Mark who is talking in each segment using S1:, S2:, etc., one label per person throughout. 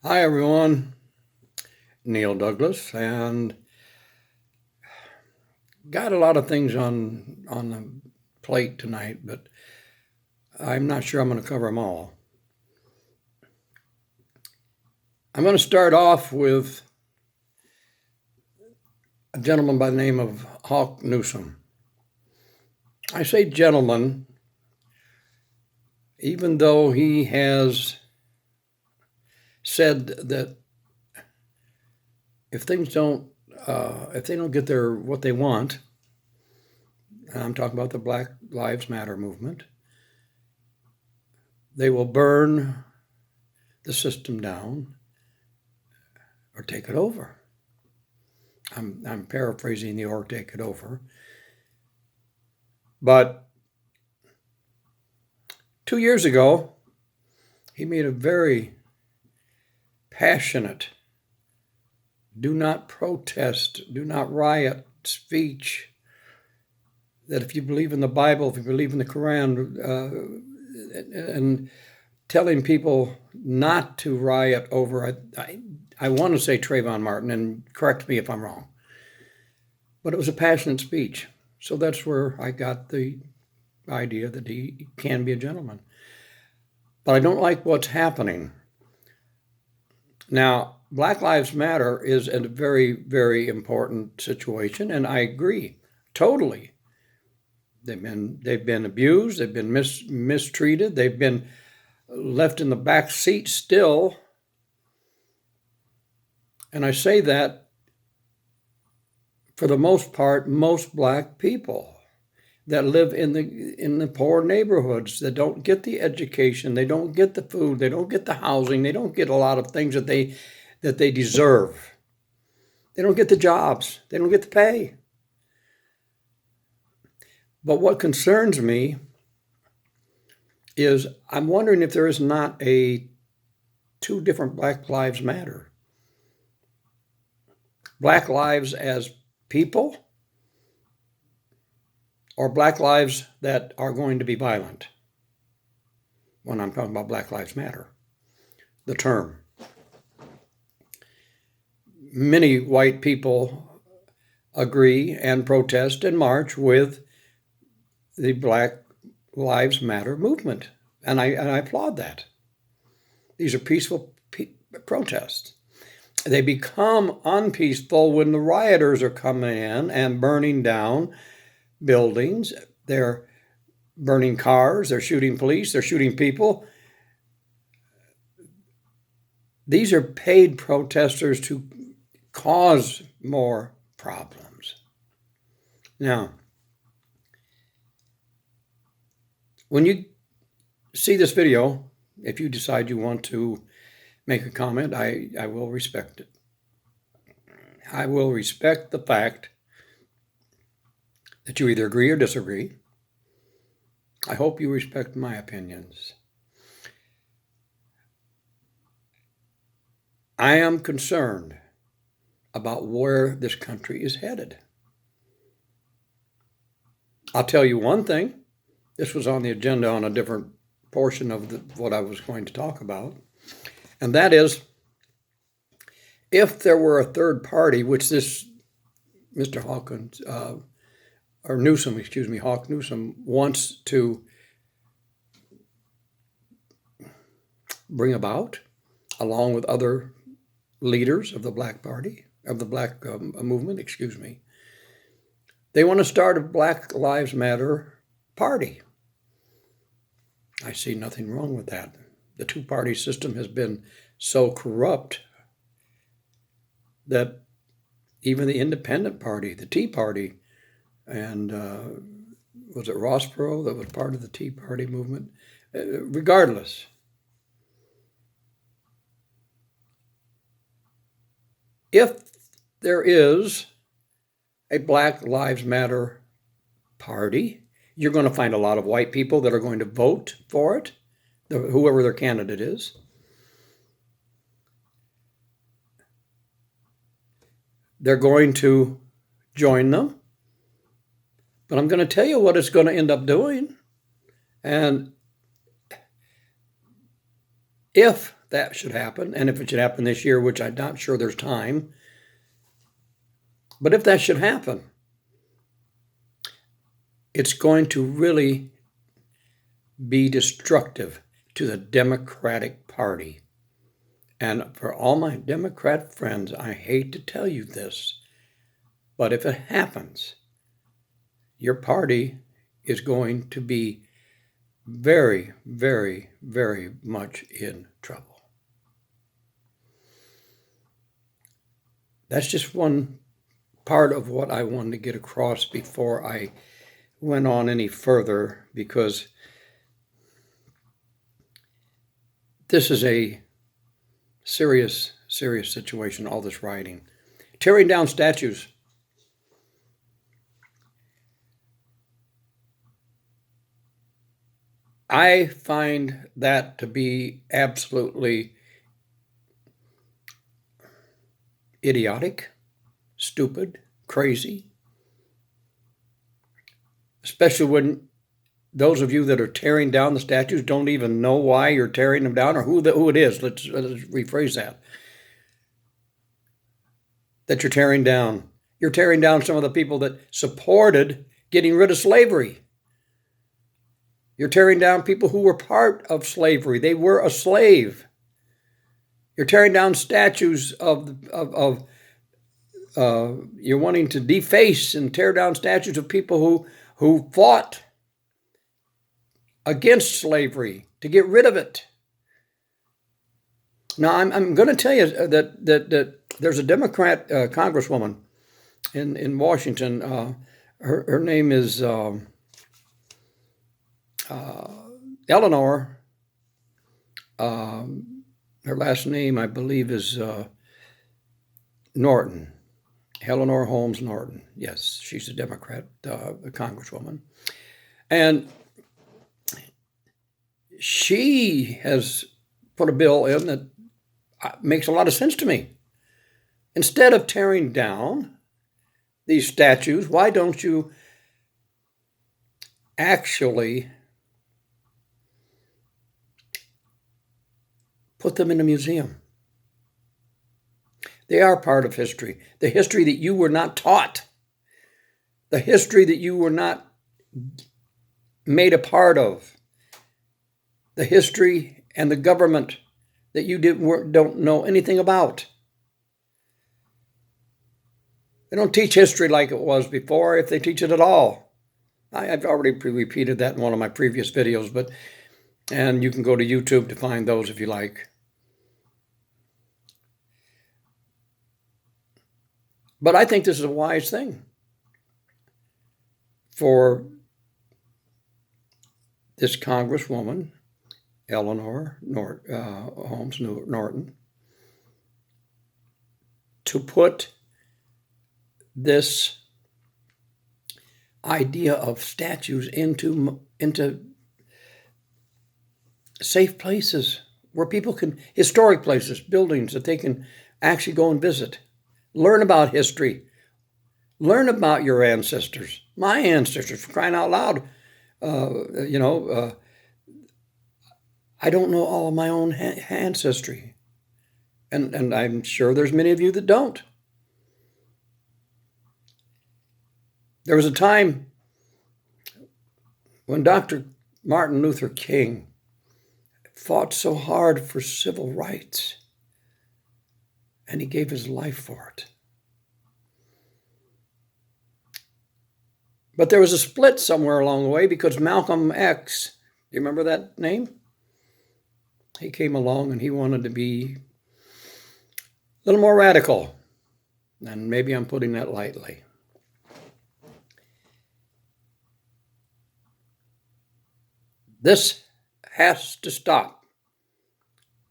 S1: Hi everyone, Neil Douglas, and got a lot of things on the plate tonight, but I'm not sure I'm going to cover them all. I'm going to start off with a gentleman by the name of Hawk Newsome. I say gentleman, even though he has said that if things don't, if they don't get what they want, and I'm talking about the Black Lives Matter movement, they will burn the system down or take it over. I'm paraphrasing the or take it over. But 2 years ago, he made a very passionate, do not protest, do not riot speech that if you believe in the Bible, if you believe in the Quran, and telling people not to riot over, I want to say Trayvon Martin, and correct me if I'm wrong, but it was a passionate speech. So that's where I got the idea that he can be a gentleman. But I don't like what's happening. Now, Black Lives Matter is a very, very important situation, and I agree totally. They've been abused, they've been mistreated, they've been left in the back seat still. And I say that for the most part, most Black people that live in the poor neighborhoods, that don't get the education, they don't get the food, they don't get the housing, they don't get a lot of things that they deserve. They don't get the jobs, they don't get the pay. But what concerns me is I'm wondering if there is not two different Black Lives Matter. Black lives as people, or Black lives that are going to be violent, when I'm talking about Black Lives Matter, the term. Many white people agree and protest and march with the Black Lives Matter movement, and I applaud that. These are peaceful protests. They become unpeaceful when the rioters are coming in and burning down buildings. They're burning cars, they're shooting police, they're shooting people. These are paid protesters to cause more problems. Now, when you see this video, if you decide you want to make a comment, I will respect it. I will respect the fact that you either agree or disagree. I hope you respect my opinions. I am concerned about where this country is headed. I'll tell you one thing. This was on the agenda on a different portion of what I was going to talk about. And that is, if there were a third party, which this Mr. Hawkins, or Newsome, excuse me, Hawk Newsome wants to bring about, along with other leaders of the Black Party, of the Black movement, excuse me. They want to start a Black Lives Matter party. I see nothing wrong with that. The two-party system has been so corrupt that even the independent party, the Tea Party, and was it Ross Perot that was part of the Tea Party movement? Regardless, if there is a Black Lives Matter party, you're going to find a lot of white people that are going to vote for it, whoever their candidate is. They're going to join them. But I'm going to tell you what it's going to end up doing. And if that should happen, and if it should happen this year, which I'm not sure there's time, but if that should happen, it's going to really be destructive to the Democratic Party. And for all my Democrat friends, I hate to tell you this, but if it happens, your party is going to be very, very, very much in trouble. That's just one part of what I wanted to get across before I went on any further, because this is a serious, serious situation, all this rioting. Tearing down statues. I find that to be absolutely idiotic, stupid, crazy, especially when those of you that are tearing down the statues don't even know why you're tearing them down or who it is. Let's rephrase that. That you're tearing down. You're tearing down some of the people that supported getting rid of slavery. You're tearing down people who were part of slavery. They were a slave. You're tearing down statues you're wanting to deface and tear down statues of people who fought against slavery to get rid of it. Now, I'm going to tell you that there's a Democrat congresswoman in Washington. Her name is Eleanor. Her last name, I believe, is Norton. Eleanor Holmes Norton. Yes, she's a Democrat, a congresswoman. And she has put a bill in that makes a lot of sense to me. Instead of tearing down these statues, why don't you actually put them in a museum? They are part of history. The history that you were not taught. The history that you were not made a part of. The history and the government that you don't know anything about. They don't teach history like it was before, if they teach it at all. I've already repeated that in one of my previous videos, and you can go to YouTube to find those if you like. But I think this is a wise thing for this Congresswoman, Eleanor Holmes Norton, to put this idea of statues into safe places where people can, historic places, buildings that they can actually go and visit. Learn about history. Learn about your ancestors. My ancestors, for crying out loud. I don't know all of my own ancestry. And I'm sure there's many of you that don't. There was a time when Dr. Martin Luther King fought so hard for civil rights, and he gave his life for it. But there was a split somewhere along the way because Malcolm X, do you remember that name? He came along and he wanted to be a little more radical. And maybe I'm putting that lightly. This has to stop.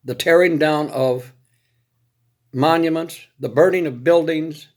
S1: The tearing down of monuments, the burning of buildings,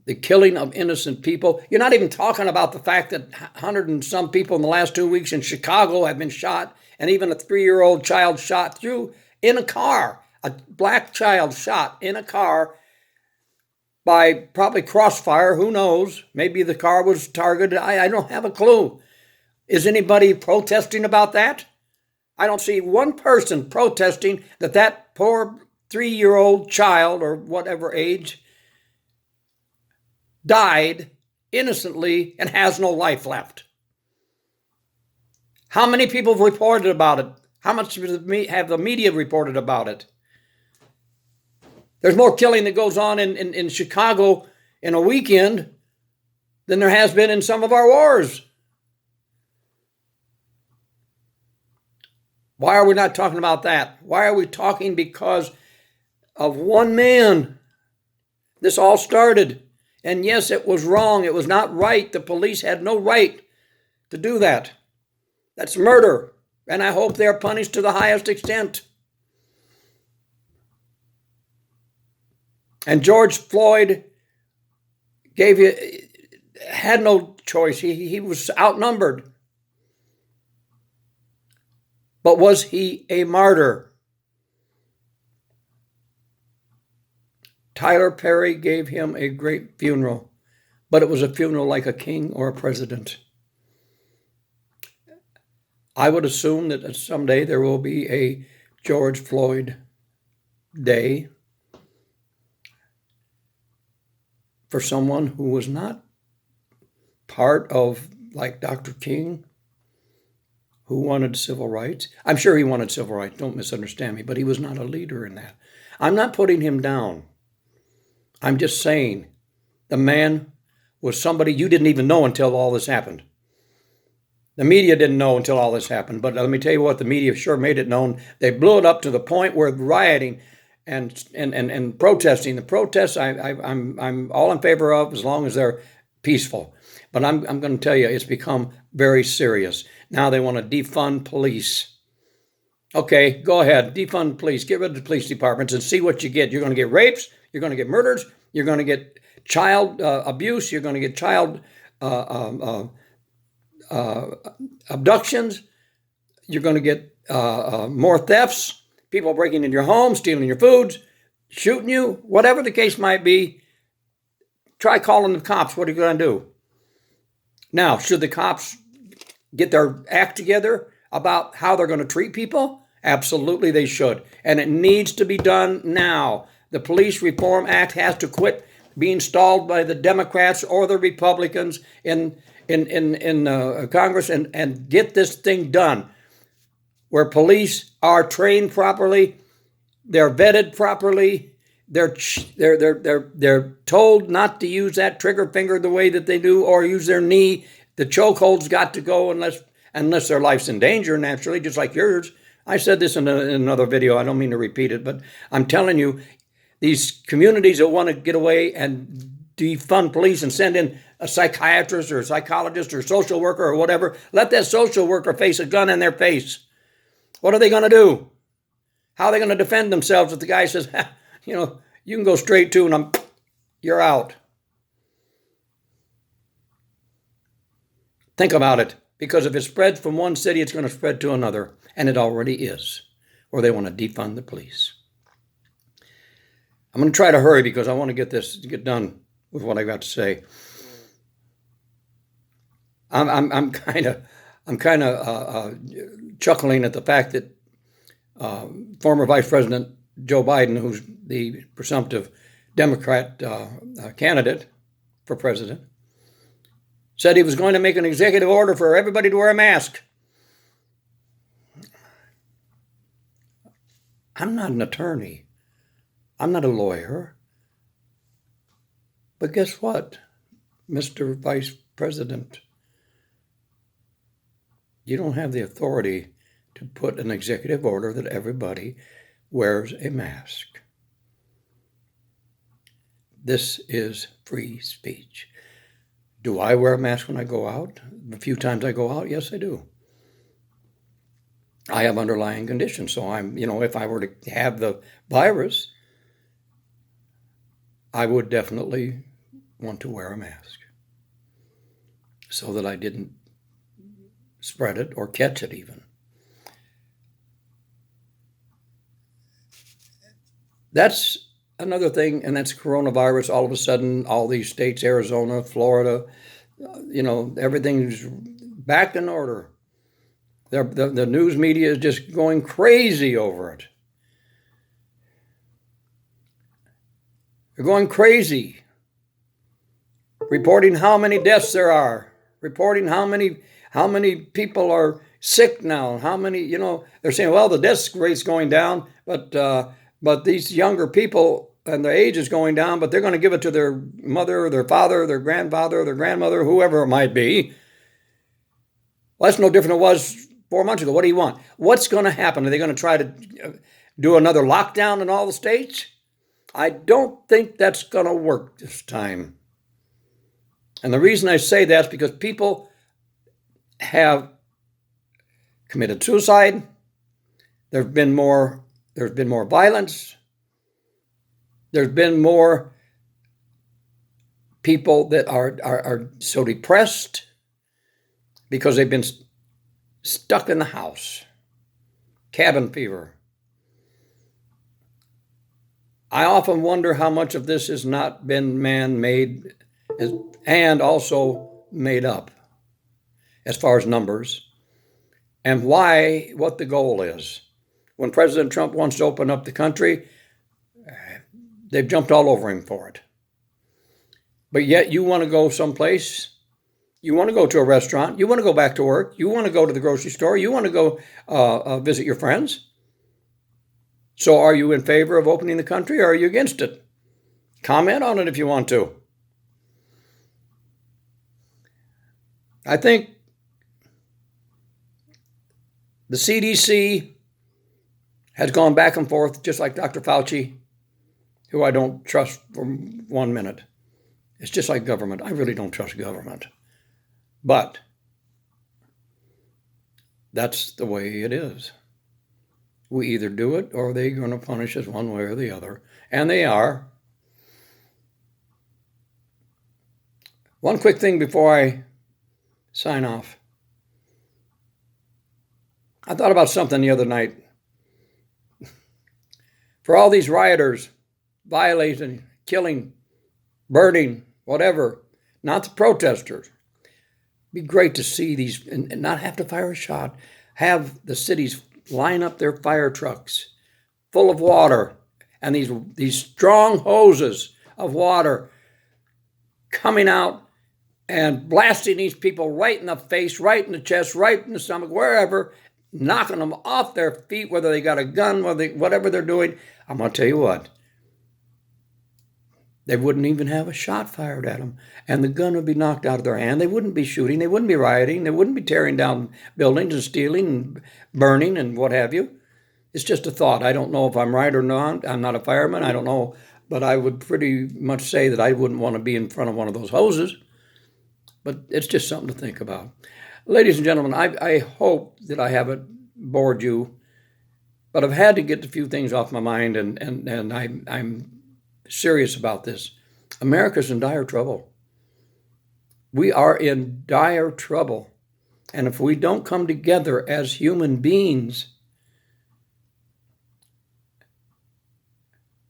S1: the killing of innocent people. You're not even talking about the fact that 100 and some people in the last 2 weeks in Chicago have been shot, and even a 3-year-old child shot through in a car, a black child shot in a car by probably crossfire, who knows? Maybe the car was targeted. I don't have a clue. Is anybody protesting about that? I don't see one person protesting that that poor 3-year-old child or whatever age died innocently and has no life left. How many people have reported about it? How much have the media reported about it? There's more killing that goes on in Chicago in a weekend than there has been in some of our wars. Why are we not talking about that? Why are we talking because of one man? This all started. And yes, it was wrong. It was not right. The police had no right to do that. That's murder. And I hope they're punished to the highest extent. And George Floyd had no choice. He was outnumbered. But was he a martyr? Tyler Perry gave him a great funeral, but it was a funeral like a king or a president. I would assume that someday there will be a George Floyd Day for someone who was not part of, like Dr. King, who wanted civil rights. I'm sure he wanted civil rights, don't misunderstand me, but he was not a leader in that. I'm not putting him down. I'm just saying the man was somebody you didn't even know until all this happened. The media didn't know until all this happened, but let me tell you what, the media sure made it known. They blew it up to the point where rioting and protesting. The protests I'm all in favor of as long as they're peaceful. But I'm going to tell you, it's become very serious. Now they want to defund police. Okay, go ahead, defund police. Get rid of the police departments and see what you get. You're going to get rapes. You're going to get murders. You're going to get child abuse. You're going to get child abductions. You're going to get more thefts. People breaking into your home, stealing your foods, shooting you. Whatever the case might be, try calling the cops. What are you going to do? Now, should the cops get their act together about how they're going to treat people? Absolutely, they should. And it needs to be done now. The Police Reform Act has to quit being stalled by the Democrats or the Republicans in Congress and get this thing done, where police are trained properly, they're vetted properly, they're told not to use that trigger finger the way that they do, or use their knee. The chokehold's got to go unless their life's in danger, naturally, just like yours. I said this in another video. I don't mean to repeat it, but I'm telling you, these communities that want to get away and defund police and send in a psychiatrist or a psychologist or a social worker or whatever, let that social worker face a gun in their face. What are they going to do? How are they going to defend themselves if the guy says, you can go straight to and you're out? Think about it, because if it spreads from one city, it's going to spread to another, and it already is, or they want to defund the police. I'm going to try to hurry because I want to get done with what I got to say. I'm kind of chuckling at the fact that former Vice President Joe Biden, who's the presumptive Democrat candidate for president, said he was going to make an executive order for everybody to wear a mask. I'm not an attorney. I'm not a lawyer. But guess what, Mr. Vice President? You don't have the authority to put an executive order that everybody wears a mask. This is free speech. Do I wear a mask when I go out? The few times I go out, yes, I do. I have underlying conditions, so if I were to have the virus, I would definitely want to wear a mask so that I didn't spread it or catch it even. That's another thing, and that's coronavirus. All of a sudden, all these states, Arizona, Florida, everything's back in order. The news media is just going crazy over it. They're going crazy, reporting how many deaths there are, reporting how many people are sick now, how many, they're saying, well, the death rate's going down, but these younger people and their age is going down, but they're going to give it to their mother, their father, their grandfather, their grandmother, whoever it might be. Well, that's no different than it was 4 months ago. What do you want? What's going to happen? Are they going to try to do another lockdown in all the states? I don't think that's going to work this time. And the reason I say that is because people have committed suicide. There's been more violence. There's been more people that are so depressed because they've been stuck in the house. Cabin fever. I often wonder how much of this has not been man-made and also made up as far as numbers, and what the goal is. When President Trump wants to open up the country, they've jumped all over him for it. But yet you want to go someplace, you want to go to a restaurant, you want to go back to work, you want to go to the grocery store, you want to go visit your friends. So are you in favor of opening the country or are you against it? Comment on it if you want to. I think the CDC has gone back and forth, just like Dr. Fauci, who I don't trust for 1 minute. It's just like government. I really don't trust government. But that's the way it is. We either do it or they're going to punish us one way or the other. And they are. One quick thing before I sign off. I thought about something the other night. For all these rioters violating, killing, burning, whatever, not the protesters. It'd be great to see these and not have to fire a shot. Have the cities line up their fire trucks full of water and these strong hoses of water coming out and blasting these people right in the face, right in the chest, right in the stomach, wherever, knocking them off their feet, whether they got a gun, whatever they're doing. I'm going to tell you what. They wouldn't even have a shot fired at them, and the gun would be knocked out of their hand. They wouldn't be shooting. They wouldn't be rioting. They wouldn't be tearing down buildings and stealing and burning and what have you. It's just a thought. I don't know if I'm right or not. I'm not a fireman. I don't know. But I would pretty much say that I wouldn't want to be in front of one of those hoses. But it's just something to think about. Ladies and gentlemen, I hope that I haven't bored you, but I've had to get a few things off my mind, and I'm serious about this. America's in dire trouble. We are in dire trouble. And if we don't come together as human beings,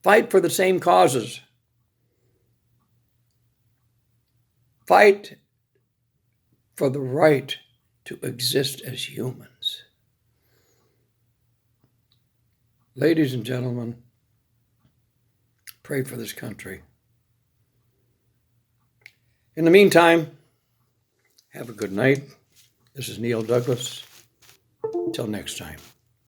S1: fight for the same causes, fight for the right to exist as humans. Ladies and gentlemen, pray for this country. In the meantime, have a good night. This is Neil Douglas. Until next time.